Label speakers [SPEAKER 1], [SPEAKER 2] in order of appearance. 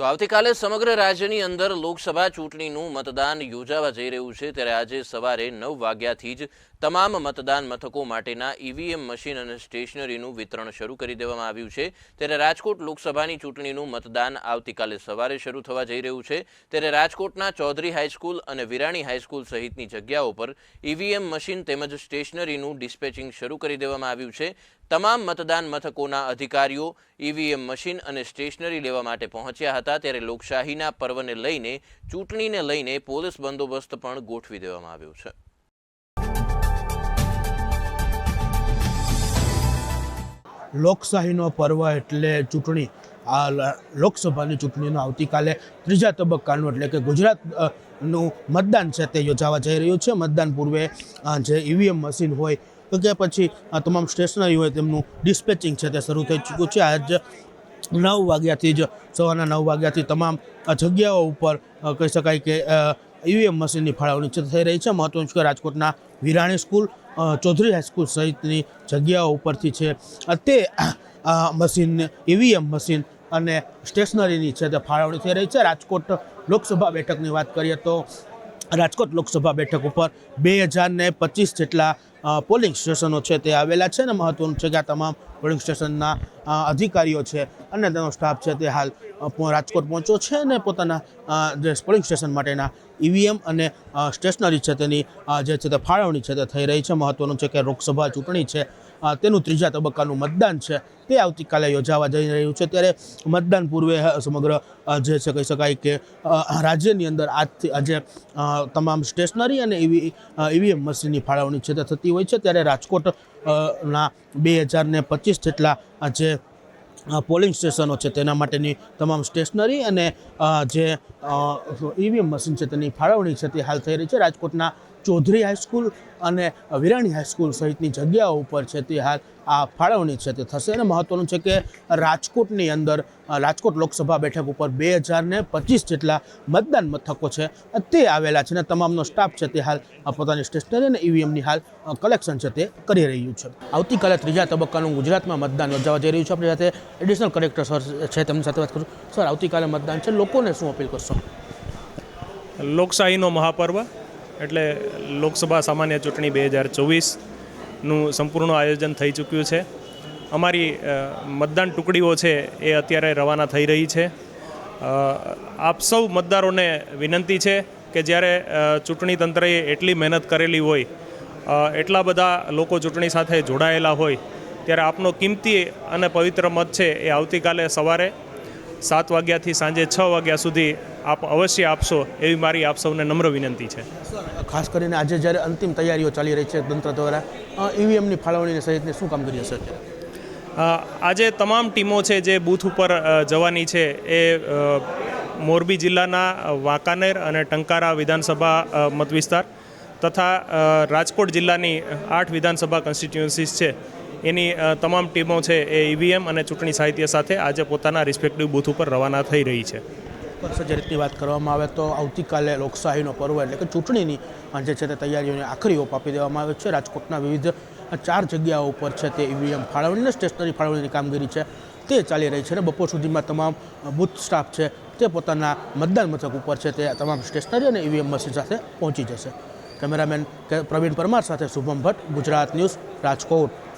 [SPEAKER 1] તો આવતીકાલે સમગ્ર રાજ્યની અંદર લોકસભા ચૂંટણીનું મતદાન યોજાવા જઈ રહ્યું છે ત્યારે આજે સવારે 9 વાગ્યાથી જ તમામ મતદાન મથકો માટેના ઈવીએમ મશીન અને સ્ટેશનરીનું વિતરણ શરૂ કરી દેવામાં આવ્યું છે ત્યારે રાજકોટ લોકસભાની ચૂંટણીનું મતદાન આવતીકાલે સવારે શરૂ થવા જઈ રહ્યું છે ત્યારે રાજકોટના ચૌધરી હાઈસ્કૂલ અને વિરાણી હાઈસ્કૂલ સહિતની જગ્યાઓ પર ઈવીએમ મશીન તેમજ સ્ટેશનરીનું ડિસ્પેચિંગ શરૂ કરી દેવામાં આવ્યું છે તમામ મતદાન મથકોના અધિકારીઓ ઈવીએમ મશીન અને સ્ટેશનરી લેવા માટે પહોંચ્યા હતા ત્યારે લોકશાહીના પર્વને લઈને ચૂંટણીને લઈને પોલીસ બંદોબસ્ત પણ ગોઠવી દેવામાં આવ્યો છે।
[SPEAKER 2] લોકશાહીનો પર્વ એટલે ચૂંટણી આ લોકસભાની ચૂંટણીનો આવતીકાલે ત્રીજા તબક્કાનું એટલે કે ગુજરાતનું મતદાન છે તે યોજાવા જઈ રહ્યું છે। મતદાન પૂર્વે જે ઈવીએમ મશીન હોય કે પછી તમામ સ્ટેશનરી હોય તેમનું ડિસ્પેચિંગ છે તે શરૂ થઈ ચૂક્યું છે। આજ 9 વાગ્યાથી જ સવારના 9 વાગ્યાથી તમામ જગ્યાઓ ઉપર કહી શકાય કે ઈવીએમ મશીનની ફાળવણી થઈ રહી છે। મહત્વનું છે કે રાજકોટના વિરાણી સ્કૂલ ચૌધરી હાઈસ્કૂલ સહિતની જગ્યાઓ ઉપરથી છે તે મશીન ઈવીએમ મશીન અને સ્ટેશનરીની છે તે ફાળવણી થઈ રહી છે। રાજકોટ લોકસભા બેઠકની વાત કરીએ તો રાજકોટ લોકસભા બેઠક ઉપર 2025 જેટલા પોલિંગ સ્ટેશનો છે તે આવેલા છે અને મહત્વનું છે કે આ તમામ પોલિંગ સ્ટેશનના અધિકારીઓ છે અને તેનો સ્ટાફ છે તે હાલ રાજકોટ પહોંચ્યો છે અને પોતાના જે પોલિંગ સ્ટેશન માટેના ઈવીએમ અને સ્ટેશનરી છે તેની જે છે તે ફાળવણી છે તે થઈ રહી છે। મહત્વનું છે કે લોકસભા ચૂંટણી છે તેનું ત્રીજા તબક્કાનું મતદાન છે તે આવતીકાલે યોજાવા જઈ રહ્યું છે ત્યારે મતદાન પૂર્વે સમગ્ર જે છે કહી શકાય કે રાજ્યની અંદર આજથી આજે તમામ સ્ટેશનરી અને ઈવીએમ મશીનની ફાળવણી છે તે થતી હોય છે ત્યારે રાજકોટના 2025 જેટલા જે પોલિંગ સ્ટેશનો છે તેના માટેની તમામ સ્ટેશનરી અને જે ઈવીએમ મશીન છે તેની ફાળવણી છે તે હાલ થઈ રહી છે। રાજકોટના ચૌધરી હાઈસ્કૂલ અને વિરાણી હાઈસ્કૂલ સહિતની જગ્યાઓ ઉપર છે તે હાલ આ ફાળવણી છે તે થશે અને મહત્વનું છે કે રાજકોટની અંદર રાજકોટ લોકસભા બેઠક ઉપર 2025 જેટલા મતદાન મથકો છે તે આવેલા છે અને તમામનો સ્ટાફ છે તે હાલ પોતાની સ્ટેશનરી અને ઈવીએમની હાલ કલેક્શન છે તે કરી રહ્યું છે। આવતીકાલે ત્રીજા તબક્કાનું ગુજરાતમાં મતદાન યોજાવા જઈ રહ્યું છે। આપણી સાથે એડિશનલ કલેક્ટર સર છે તેમની સાથે વાત કરું। સર, આવતીકાલે મતદાન છે, લોકોને શું અપીલ કરશો?
[SPEAKER 3] લોકશાહીનો મહાપર્વ એટલે લોકસભા સામાન્ય ચૂંટણી 2024નું સંપૂર્ણ આયોજન થઈ ચૂક્યું છે। અમારી મતદાન ટુકડીઓ છે એ અત્યારે રવાના થઈ રહી છે। આપ સૌ મતદારોને વિનંતી છે કે જ્યારે ચૂંટણી તંત્રએ એટલી મહેનત કરેલી હોય, એટલા બધા લોકો ચૂંટણી સાથે જોડાયેલા હોય ત્યારે આપનો કિંમતી અને પવિત્ર મત છે એ આવતીકાલે સવારે 7 વાગ્યાથી સાંજે 6 વાગ્યા સુધી આપ અવશ્ય આપશો એવી મારી આપ સૌને નમ્ર વિનંતી છે।
[SPEAKER 2] ખાસ કરીને આજે જ્યારે અંતિમ તૈયારીઓ ચાલી રહી છે તંત્ર દ્વારા ઈવીએમની ફાળવણીની સહિતની શું કામગીરી હશે?
[SPEAKER 3] આજે તમામ ટીમો છે જે બૂથ ઉપર જવાની છે એ મોરબી જિલ્લાના વાંકાનેર અને ટંકારા વિધાનસભા મતવિસ્તાર તથા રાજકોટ જિલ્લાની 8 વિધાનસભા કોન્સ્ટિટ્યુન્સીસ છે એની તમામ ટીમો છે એ ઈવીએમ અને ચૂંટણી સાહિત્ય સાથે આજે પોતાના રિસ્પેક્ટિવ બૂથ ઉપર રવાના થઈ રહી છે।
[SPEAKER 2] જે રીતની વાત કરવામાં આવે તો આવતીકાલે લોકશાહીનો પર્વ એટલે કે ચૂંટણીની જે છે તે તૈયારીઓને આખરી ઓપ આપી દેવામાં આવે છે। રાજકોટના વિવિધ 4 જગ્યાઓ ઉપર છે તે ઈવીએમ ફાળવણી અને સ્ટેશનરી ફાળવણીની કામગીરી છે તે ચાલી રહી છે અને બપોર સુધીમાં તમામ બૂથ સ્ટાફ છે તે પોતાના મતદાન મથક ઉપર છે તે તમામ સ્ટેશનરી અને ઈવીએમ મશીન સાથે પહોંચી જશે। કેમેરામેન પ્રવીણ પરમાર સાથે શુભમ ભટ્ટ, ગુજરાત ન્યૂઝ, રાજકોટ।